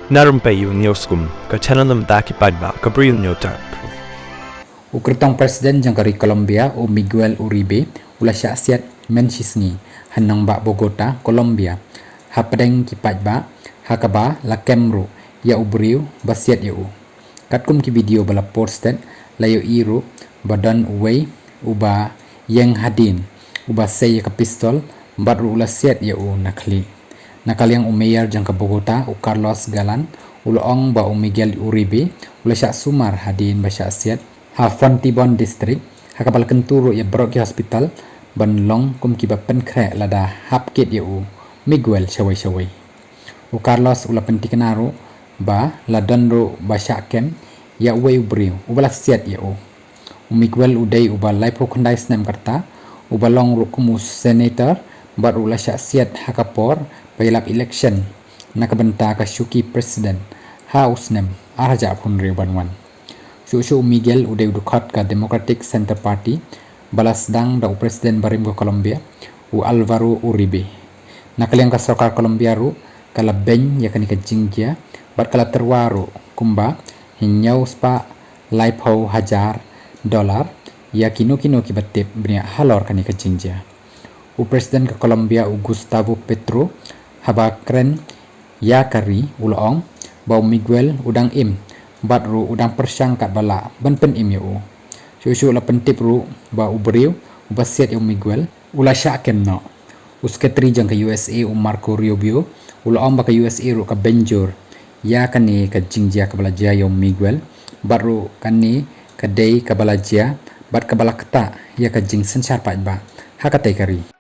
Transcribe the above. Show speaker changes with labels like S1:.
S1: Narumpayu Nioskum, ka Chananam Daki Padba, Gabriel Nyotar.
S2: O kertong presiden jangkari Colombia o Miguel Uribe ula syasiat mensisngi hanang ba Bogota, Colombia. Hapadeng kipat ba hakaba la kemru ya ubriu basiat ya u. Katkum ki video bala posted layo iru badan uway uba yang hadin uba say ka pistol baru ula siat ya u nakli. Nakaliang umayar jangka Bogota u Carlos Galan ulaong ba u Miguel Uribe ula syak sumar hadin ba syasiat ha Fontibon district hakapal kenturu ya Broki hospital ban long kum kiba penkre lada hapkit ya u Miguel syawai u Carlos ula pentikanaru ba ladonro ba syakem ya uwe ubriu ubala siat ya u Miguel udai uba laipo kundai snem karta uba long rukumus senator bar ula syasiat hakapor bayalap election nakabenta ka syuki presiden ha usnem araja pun ribanwan Susu Miguel udah udukot ka Democratic Center Party balas dang da presiden barim ko Colombia u Alvaro Uribe nakaliang ka sarkar Colombia ru kala ben ya kani ka jingja bat kala terwaru kumba hinyau spa $1,000 ya kino ki batip bnia halor kani ka jingja u presiden ka Colombia u Gustavo Petro haba keren ya kari uloong bau Miguel udang im bat ru udang persang kat bala ban pen im yu susu la pentip ru ba ubriu ubasiat yu Miguel ula syakem no usketri jang ka USA u Marco Rubio uloong ba ka USA ru ka benjur ya kani ka jingja ka bala jia yu Miguel bat ru kani ka dei ka bala jia bat ka bala kata ya ka jing sensar pat ba hakatai kari